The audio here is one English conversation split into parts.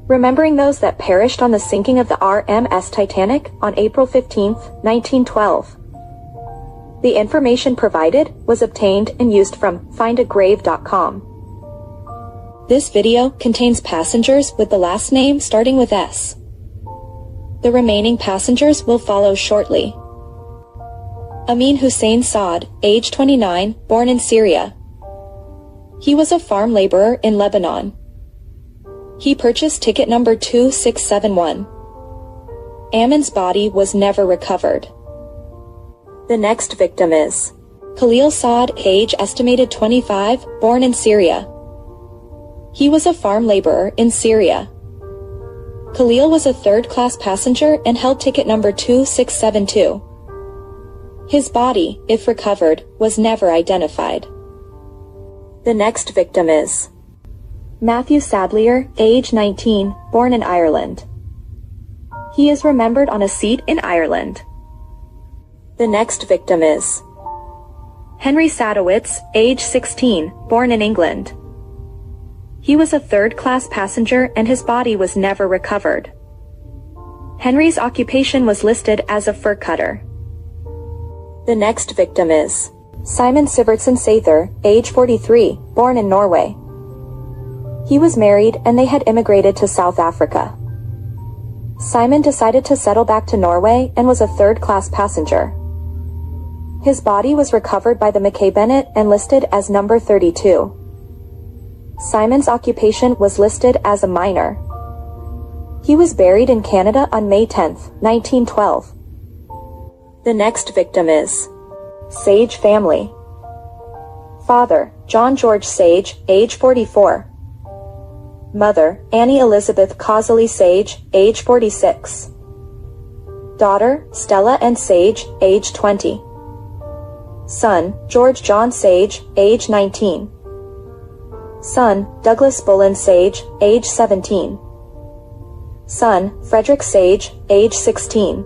remembering those that perished on the sinking of the RMS Titanic on April 15, 1912. The information provided was obtained and used from findagrave.com. This video contains passengers with the last name starting with S. The remaining passengers will follow shortly. Amin Hussein Saad, age 29, born in Syria. He was a farm laborer in Lebanon. He purchased ticket number 2671. Amin's body was never recovered. The next victim is Khalil Saad, age estimated 25, born in Syria. He was a farm laborer in Syria. Khalil was a third-class passenger and held ticket number 2672. His body, if recovered, was never identified. The next victim is Matthew Sadlier, age 19, born in Ireland. He is remembered on a seat in Ireland. The next victim is Henry Sadowitz, age 16, born in England. He was a third-class passenger and his body was never recovered. Henry's occupation was listed as a fur cutter. The next victim is Simon Sivertsen Sather, age 43, born in Norway. He was married and they had immigrated to South Africa. Simon decided to settle back to Norway and was a third-class passenger. His body was recovered by the Mackay Bennett and listed as number 32. Simon's occupation was listed as a miner. He was buried in Canada on May 10, 1912. The next victim is Sage family. Father, John George Sage, age 44. Mother, Annie Elizabeth Causely Sage, age 46. Daughter, Stella Ann Sage, age 20. Son, George John Sage, age 19. Son, Douglas Bullen Sage, age 17. Son, Frederick Sage, age 16.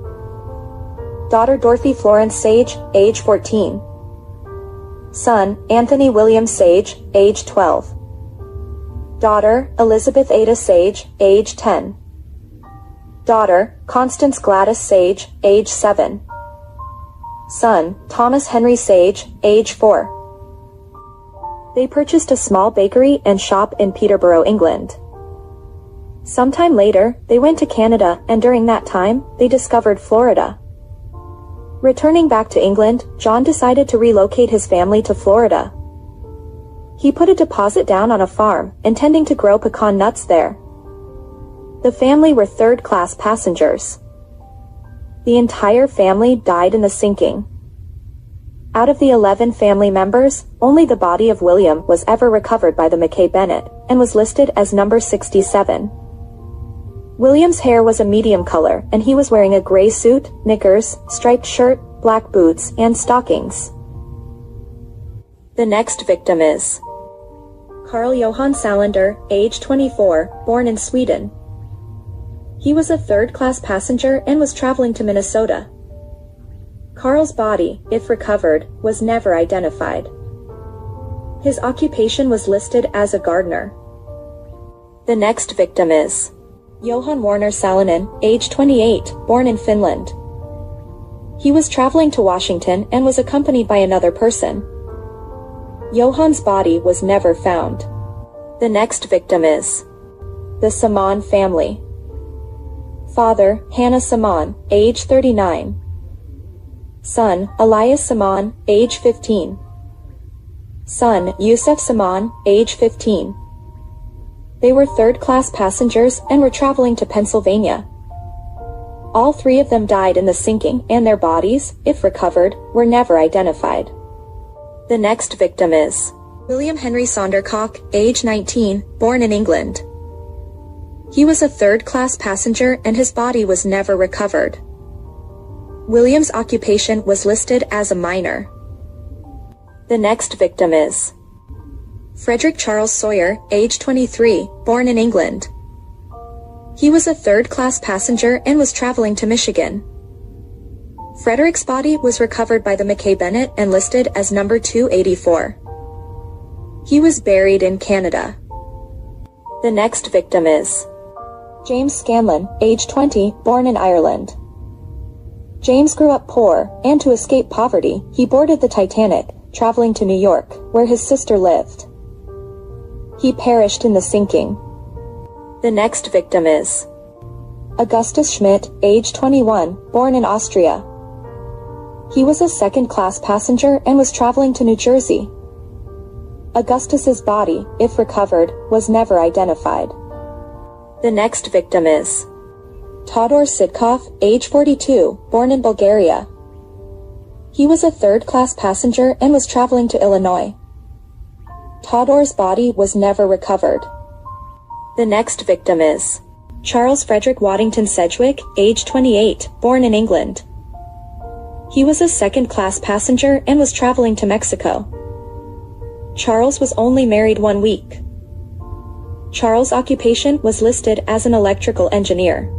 Daughter Dorothy Florence Sage, age 14. Son, Anthony William Sage, age 12. Daughter, Elizabeth Ada Sage, age 10. Daughter, Constance Gladys Sage, age 7. Son, Thomas Henry Sage, age 4. They purchased a small bakery and shop in Peterborough, England. Sometime later, they went to Canada and during that time, they discovered Florida. Returning back to England, John decided to relocate his family to Florida. He put a deposit down on a farm, intending to grow pecan nuts there. The family were third-class passengers. The entire family died in the sinking. Out of the 11 family members, only the body of William was ever recovered by the Mackay Bennett, and was listed as number 67. William's hair was a medium color, and he was wearing a gray suit, knickers, striped shirt, black boots, and stockings. The next victim is Carl Johan Salander, age 24, born in Sweden. He was a third-class passenger and was traveling to Minnesota. Carl's body, if recovered, was never identified. His occupation was listed as a gardener. The next victim is Johan Warner Salonen, age 28, born in Finland. He was traveling to Washington and was accompanied by another person. Johan's body was never found. The next victim is the Saman family. Father, Hannah Saman, age 39. Son, Elias Saman, age 15. Son, Yusuf Saman, age 15. They were third-class passengers and were traveling to Pennsylvania. All three of them died in the sinking and their bodies, if recovered, were never identified. The next victim is William Henry Sondercock, age 19, born in England. He was a third-class passenger and his body was never recovered. William's occupation was listed as a miner. The next victim is Frederick Charles Sawyer, age 23, born in England. He was a third-class passenger and was traveling to Michigan. Frederick's body was recovered by the Mackay Bennett and listed as number 284. He was buried in Canada. The next victim is James Scanlon, age 20, born in Ireland. James grew up poor, and to escape poverty, he boarded the Titanic, traveling to New York, where his sister lived. He perished in the sinking. The next victim is Augustus Schmidt, age 21, born in Austria. He was a second-class passenger and was traveling to New Jersey. Augustus's body, if recovered, was never identified. The next victim is Todor Sidkov, age 42, born in Bulgaria. He was a third-class passenger and was traveling to Illinois. Todor's body was never recovered. The next victim is Charles Frederick Waddington Sedgwick, age 28, born in England. He was a second-class passenger and was traveling to Mexico. Charles was only married 1 week. Charles' occupation was listed as an electrical engineer.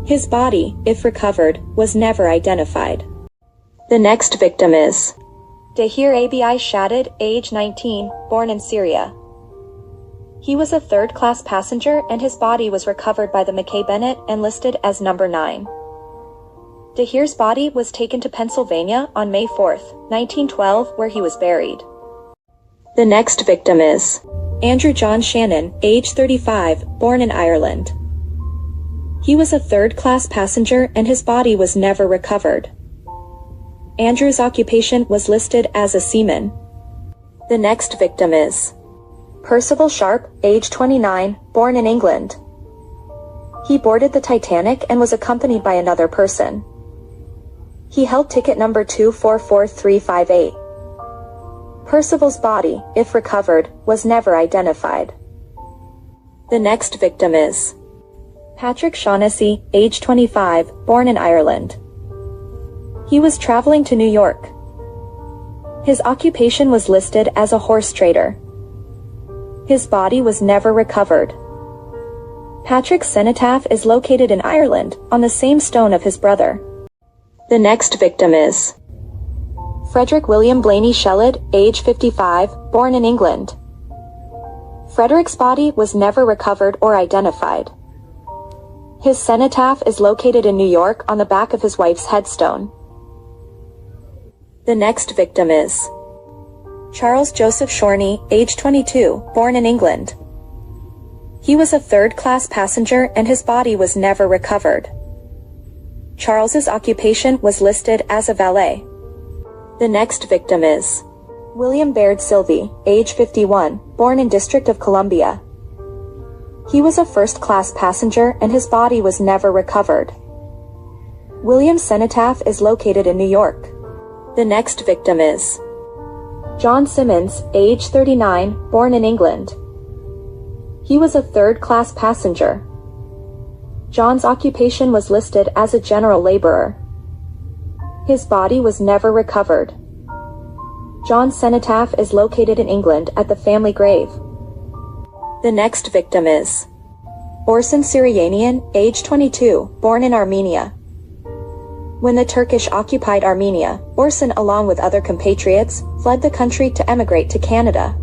His body, if recovered, was never identified. The next victim is Dahir Abi Shadid, age 19, born in Syria. He was a third-class passenger and his body was recovered by the McKay Bennett and listed as number 9. Dahir's body was taken to Pennsylvania on May 4, 1912, where he was buried. The next victim is Andrew John Shannon, age 35, born in Ireland. He was a third-class passenger and his body was never recovered. Andrew's occupation was listed as a seaman. The next victim is Percival Sharp, age 29, born in England. He boarded the Titanic and was accompanied by another person. He held ticket number 244358. Percival's body, if recovered, was never identified. The next victim is Patrick Shaughnessy, age 25, born in Ireland. He was traveling to New York. His occupation was listed as a horse trader. His body was never recovered. Patrick's cenotaph is located in Ireland, on the same stone of his brother. The next victim is Frederick William Blaney Shellid, age 55, born in England. Frederick's body was never recovered or identified. His cenotaph is located in New York on the back of his wife's headstone. The next victim is Charles Joseph Shorney, age 22, born in England. He was a third-class passenger and his body was never recovered. Charles's occupation was listed as a valet. The next victim is William Baird Silvey, age 51, born in District of Columbia. He was a first-class passenger and his body was never recovered. William's cenotaph is located in New York. The next victim is John Simmons, age 39, born in England. He was a third-class passenger. John's occupation was listed as a general laborer. His body was never recovered. John's cenotaph is located in England at the family grave. The next victim is Orson Syrianian, age 22, born in Armenia. When the Turkish occupied Armenia, Orson, along with other compatriots, fled the country to emigrate to Canada.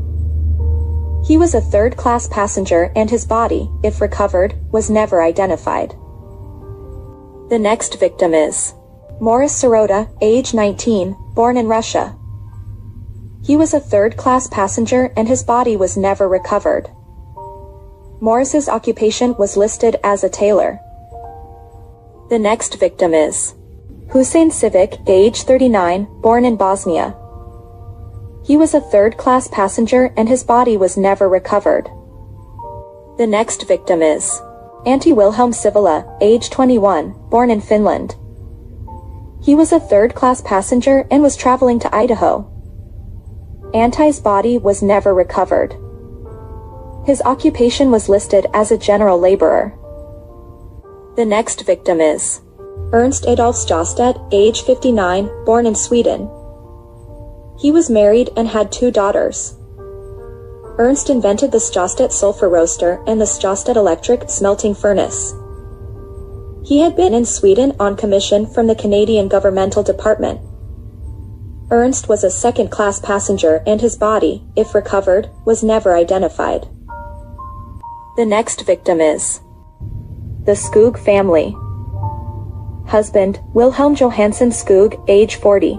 He was a third-class passenger and his body, if recovered, was never identified. The next victim is Morris Sirota, age 19, born in Russia. He was a third-class passenger and his body was never recovered. Morris's occupation was listed as a tailor. The next victim is Hussein Civic, age 39, born in Bosnia. He was a third-class passenger and his body was never recovered. The next victim is Antti Wilhelm Sivula, age 21, born in Finland. He was a third-class passenger and was traveling to Idaho. Antti's body was never recovered. His occupation was listed as a general laborer. The next victim is Ernst Adolf Sjöstedt, age 59, born in Sweden. He was married and had 2 daughters. Ernst invented the Sjöstedt sulfur roaster and the Sjöstedt electric smelting furnace. He had been in Sweden on commission from the Canadian Governmental Department. Ernst was a second-class passenger and his body, if recovered, was never identified. The next victim is The Skoog family. Husband, Wilhelm Johansson Skoog, age 40.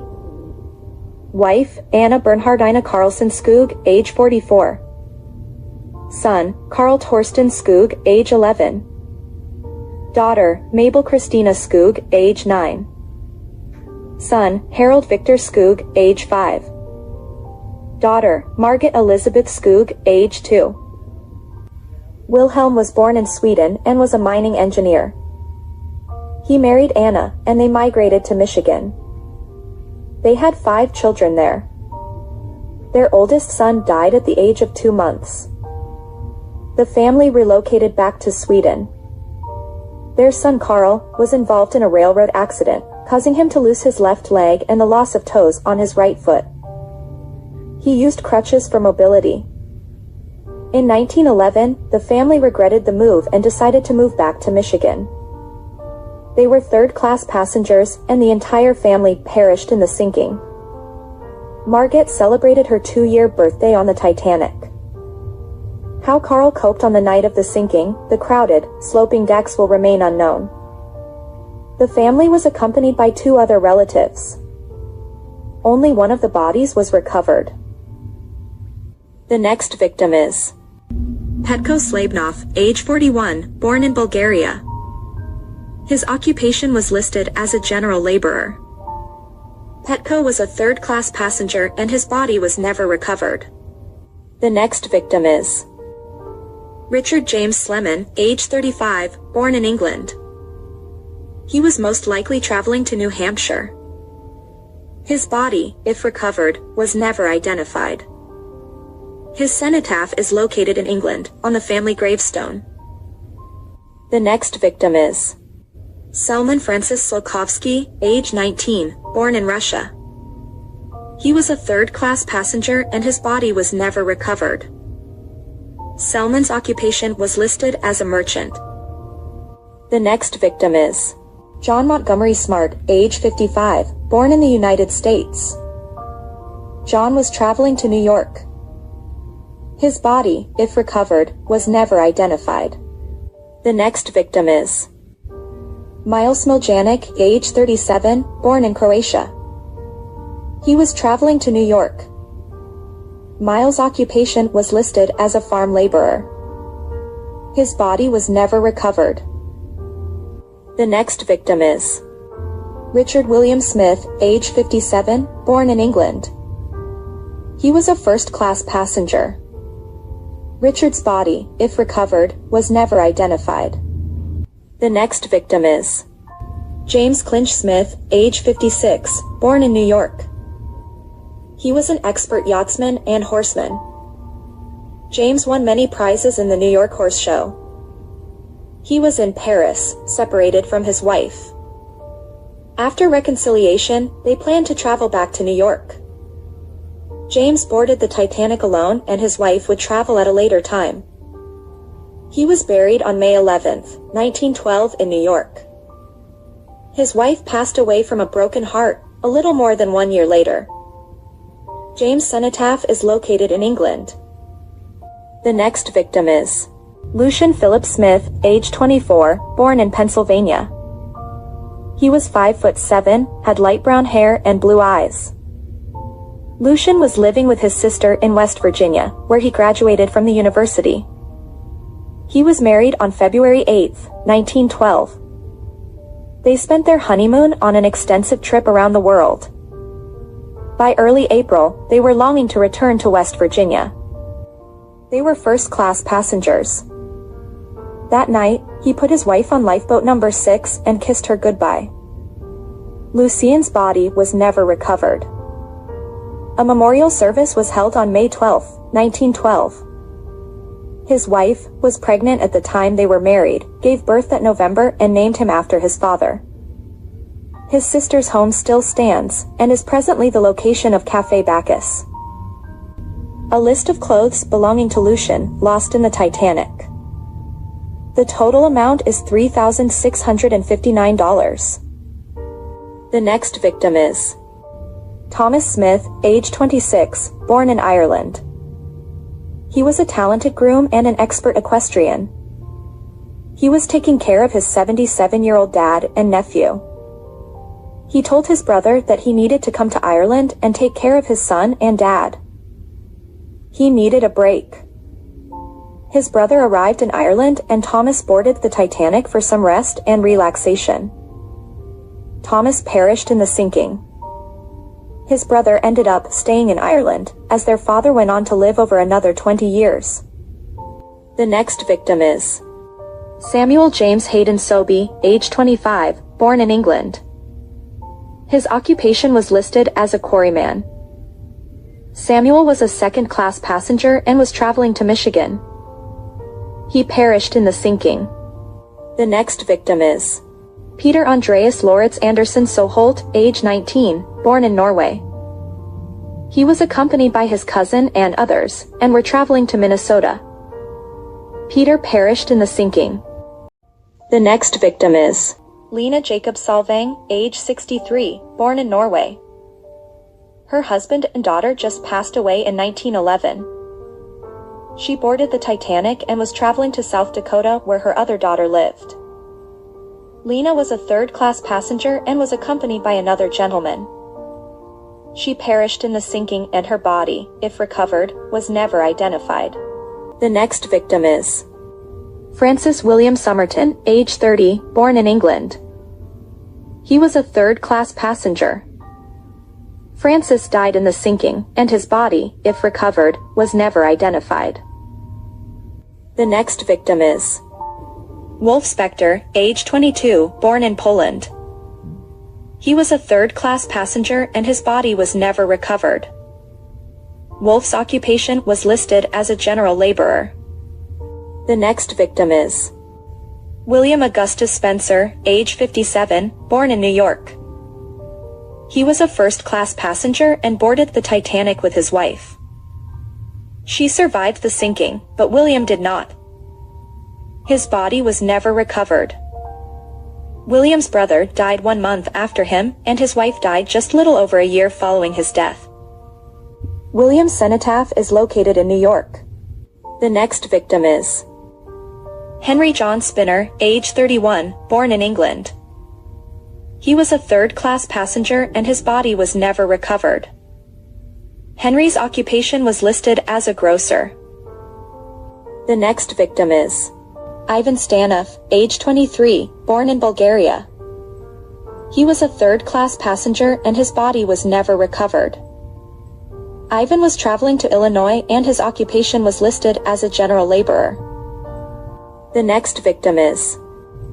Wife, Anna Bernhardina Carlson Skoog, age 44. Son, Carl Torsten Skoog, age 11. Daughter, Mabel Christina Skoog, age 9. Son, Harold Victor Skoog, age 5. Daughter, Margit Elizabeth Skoog, age 2. Wilhelm was born in Sweden and was a mining engineer. He married Anna, and they migrated to Michigan. They had 5 children there. Their oldest son died at the age of 2 months. The family relocated back to Sweden. Their son Carl was involved in a railroad accident, causing him to lose his left leg and the loss of toes on his right foot. He used crutches for mobility. In 1911, the family regretted the move and decided to move back to Michigan. They were third-class passengers, and the entire family perished in the sinking. Margit celebrated her 2-year birthday on the Titanic. How Carl coped on the night of the sinking, the crowded, sloping decks will remain unknown. The family was accompanied by 2 other relatives. Only one of the bodies was recovered. The next victim is Petko Slabnov, age 41, born in Bulgaria. His occupation was listed as a general laborer. Petko was a third-class passenger and his body was never recovered. The next victim is Richard James Sleman, age 35, born in England. He was most likely traveling to New Hampshire. His body, if recovered, was never identified. His cenotaph is located in England, on the family gravestone. The next victim is Selman Francis Slokowski, age 19, born in Russia. He was a third-class passenger and his body was never recovered. Selman's occupation was listed as a merchant. The next victim is John Montgomery Smart, age 55, born in the United States. John was traveling to New York. His body, if recovered, was never identified. The next victim is Miles Smiljanek, age 37, born in Croatia. He was traveling to New York. Miles' occupation was listed as a farm laborer. His body was never recovered. The next victim is Richard William Smith, age 57, born in England. He was a first-class passenger. Richard's body, if recovered, was never identified. The next victim is James Clinch Smith, age 56, born in New York. He was an expert yachtsman and horseman. James won many prizes in the New York Horse Show. He was in Paris, separated from his wife. After reconciliation, they planned to travel back to New York. James boarded the Titanic alone and his wife would travel at a later time. He was buried on May 11, 1912 in New York. His wife passed away from a broken heart, a little more than 1 year later. James' cenotaph is located in England. The next victim is Lucian Philip Smith, age 24, born in Pennsylvania. He was 5'7", had light brown hair and blue eyes. Lucian was living with his sister in West Virginia, where he graduated from the university. He was married on February 8, 1912. They spent their honeymoon on an extensive trip around the world. By early April, they were longing to return to West Virginia. They were first-class passengers. That night, he put his wife on lifeboat number 6 and kissed her goodbye. Lucian's body was never recovered. A memorial service was held on May 12, 1912. His wife was pregnant at the time they were married, gave birth that November and named him after his father. His sister's home still stands, and is presently the location of Café Bacchus. A list of clothes belonging to Lucian, lost in the Titanic. The total amount is $3,659. The next victim is Thomas Smith, age 26, born in Ireland. He was a talented groom and an expert equestrian. He was taking care of his 77-year-old dad and nephew. He told his brother that he needed to come to Ireland and take care of his son and dad. He needed a break. His brother arrived in Ireland and Thomas boarded the Titanic for some rest and relaxation. Thomas perished in the sinking. His brother ended up staying in Ireland, as their father went on to live over another 20 years. The next victim is Samuel James Hayden Sobey, age 25, born in England. His occupation was listed as a quarryman. Samuel was a second-class passenger and was traveling to Michigan. He perished in the sinking. The next victim is Peter Andreas Lauritz Andersen Soholt, age 19, born in Norway. He was accompanied by his cousin and others, and were traveling to Minnesota. Peter perished in the sinking. The next victim is Lena Jacob Salvang, age 63, born in Norway. Her husband and daughter just passed away in 1911. She boarded the Titanic and was traveling to South Dakota where her other daughter lived. Lena was a third-class passenger and was accompanied by another gentleman. She perished in the sinking and her body, if recovered, was never identified. The next victim is Francis William Somerton, age 30, born in England. He was a third-class passenger. Francis died in the sinking, and his body, if recovered, was never identified. The next victim is Wolf Spector, age 22, born in Poland. He was a third-class passenger and his body was never recovered. Wolf's occupation was listed as a general laborer. The next victim is William Augustus Spencer, age 57, born in New York. He was a first-class passenger and boarded the Titanic with his wife. She survived the sinking, but William did not. His body was never recovered. William's brother died 1 month after him, and his wife died just little over a year following his death. William's cenotaph is located in New York. The next victim is Henry John Spinner, age 31, born in England. He was a third-class passenger and his body was never recovered. Henry's occupation was listed as a grocer. The next victim is Ivan Stanov, age 23, born in Bulgaria. He was a third-class passenger and his body was never recovered. Ivan was traveling to Illinois and his occupation was listed as a general laborer. The next victim is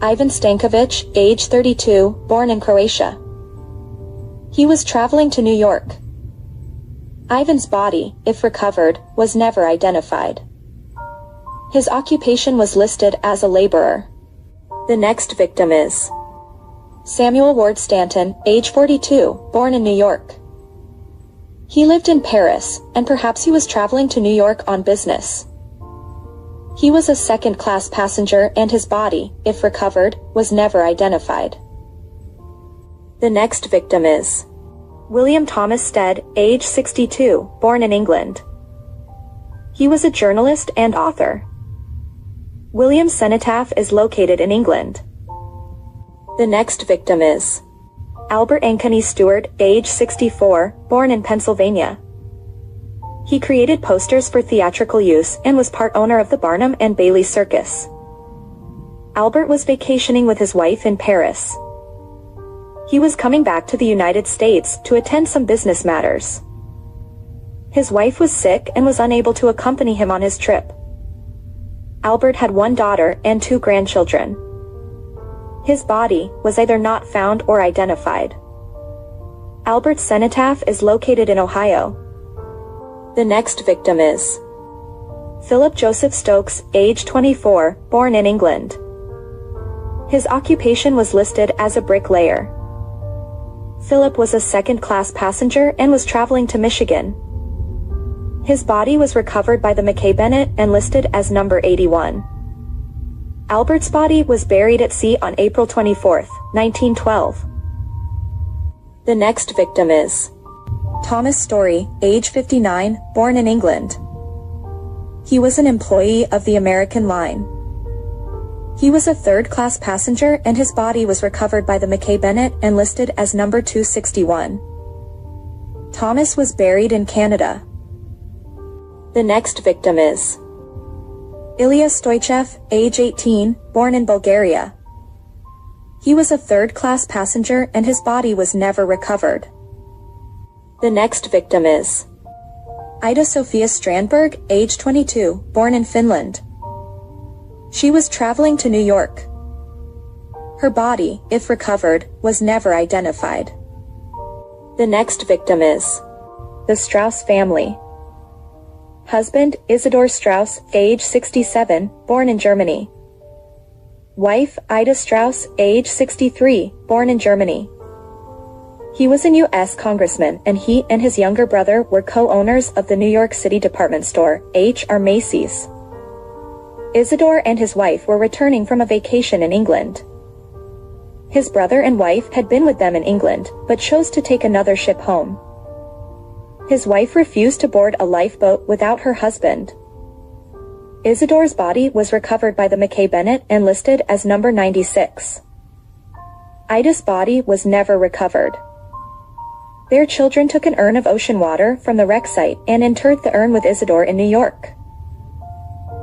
Ivan Stankovic, age 32, born in Croatia. He was traveling to New York. Ivan's body, if recovered, was never identified. His occupation was listed as a laborer. The next victim is Samuel Ward Stanton, age 42, born in New York. He lived in Paris, and perhaps he was traveling to New York on business. He was a second-class passenger and his body, if recovered, was never identified. The next victim is William Thomas Stead, age 62, born in England. He was a journalist and author. William's cenotaph is located in England. The next victim is Albert Ankeny Stewart, age 64, born in Pennsylvania. He created posters for theatrical use and was part owner of the Barnum and Bailey Circus. Albert was vacationing with his wife in Paris. He was coming back to the United States to attend some business matters. His wife was sick and was unable to accompany him on his trip. Albert had 1 daughter and 2 grandchildren. His body was either not found or identified. Albert's cenotaph is located in Ohio. The next victim is Philip Joseph Stokes, age 24, born in England. His occupation was listed as a bricklayer. Philip was a second-class passenger and was traveling to Michigan. His body was recovered by the McKay Bennett and listed as number 81. Albert's body was buried at sea on April 24, 1912. The next victim is Thomas Story, age 59, born in England. He was an employee of the American Line. He was a third-class passenger and his body was recovered by the Mackay Bennett and listed as number 261. Thomas was buried in Canada. The next victim is Ilya Stoichev, age 18, born in Bulgaria. He was a third-class passenger and his body was never recovered. The next victim is Ida Sofia Strandberg, age 22, born in Finland. She was traveling to New York. Her body, if recovered, was never identified. The next victim is the Strauss family. Husband, Isidor Strauss, age 67, born in Germany. Wife, Ida Strauss, age 63, born in Germany. He was a U.S. congressman and he and his younger brother were co-owners of the New York City department store, H.R. Macy's. Isidore and his wife were returning from a vacation in England. His brother and wife had been with them in England, but chose to take another ship home. His wife refused to board a lifeboat without her husband. Isidore's body was recovered by the Mackay Bennett and listed as number 96. Ida's body was never recovered. Their children took an urn of ocean water from the wreck site and interred the urn with Isidore in New York.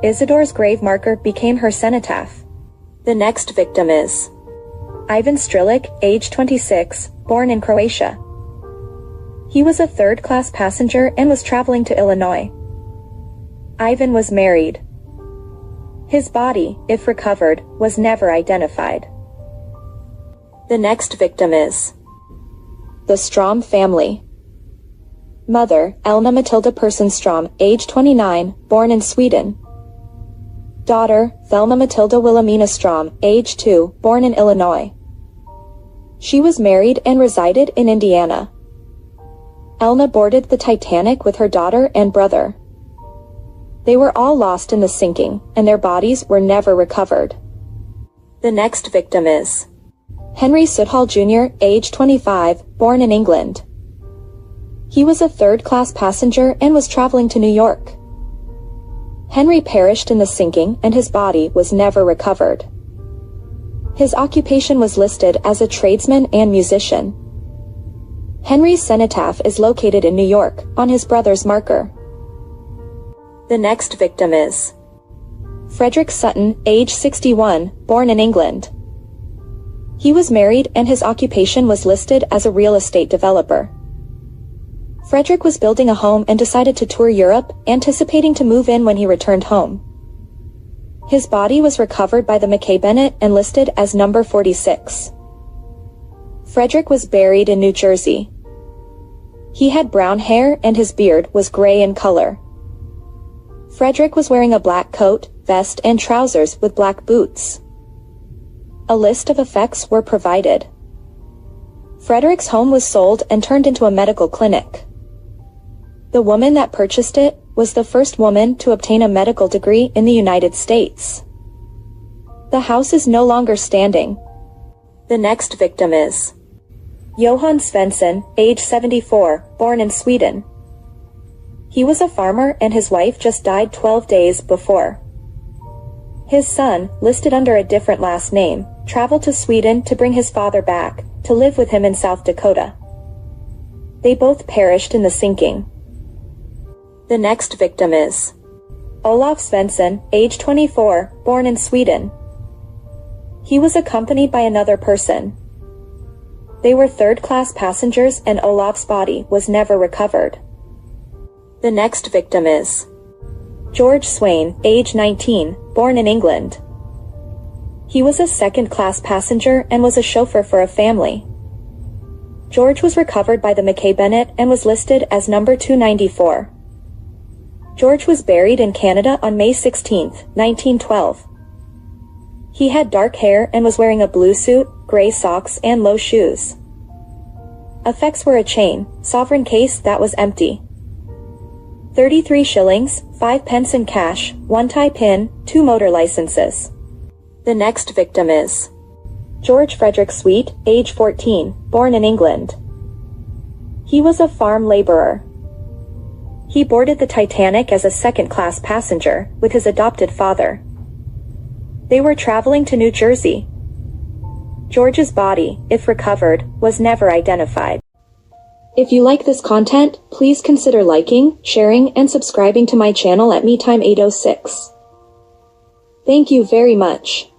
Isidore's grave marker became her cenotaph. The next victim is Ivan Strilic, age 26, born in Croatia. He was a third-class passenger and was traveling to Illinois. Ivan was married. His body, if recovered, was never identified. The next victim is the Strom family. Mother, Elna Matilda Persson Strom, age 29, born in Sweden. Daughter, Thelma Matilda Wilhelmina Strom, age 2, born in Illinois. She was married and resided in Indiana. Elna boarded the Titanic with her daughter and brother. They were all lost in the sinking, and their bodies were never recovered. The next victim is Henry Sudhall Jr., age 25, born in England. He was a third-class passenger and was traveling to New York. Henry perished in the sinking and his body was never recovered. His occupation was listed as a tradesman and musician. Henry's cenotaph is located in New York, on his brother's marker. The next victim is Frederick Sutton, age 61, born in England. He was married and his occupation was listed as a real estate developer. Frederick was building a home and decided to tour Europe, anticipating to move in when he returned home. His body was recovered by the Mackay Bennett and listed as number 46. Frederick was buried in New Jersey. He had brown hair and his beard was gray in color. Frederick was wearing a black coat, vest and trousers with black boots. A list of effects were provided. Frederick's home was sold and turned into a medical clinic. The woman that purchased it was the first woman to obtain a medical degree in the United States. The house is no longer standing. The next victim is Johan Svensson, age 74, born in Sweden. He was a farmer and his wife just died 12 days before. His son, listed under a different last name, traveled to Sweden to bring his father back, to live with him in South Dakota. They both perished in the sinking. The next victim is Olof Svensson, age 24, born in Sweden. He was accompanied by another person. They were third-class passengers and Olaf's body was never recovered. The next victim is George Swain, age 19, born in England. He was a second-class passenger and was a chauffeur for a family. George was recovered by the Mackay Bennett and was listed as number 294. George was buried in Canada on May 16, 1912. He had dark hair and was wearing a blue suit, gray socks and low shoes. Effects were a chain, sovereign case that was empty. 33 shillings, 5 pence in cash, 1 tie pin, 2 motor licenses. The next victim is George Frederick Sweet, age 14, born in England. He was a farm laborer. He boarded the Titanic as a second-class passenger with his adopted father. They were traveling to New Jersey. George's body, if recovered, was never identified. If you like this content, please consider liking, sharing, and subscribing to my channel at MeTime806. Thank you very much.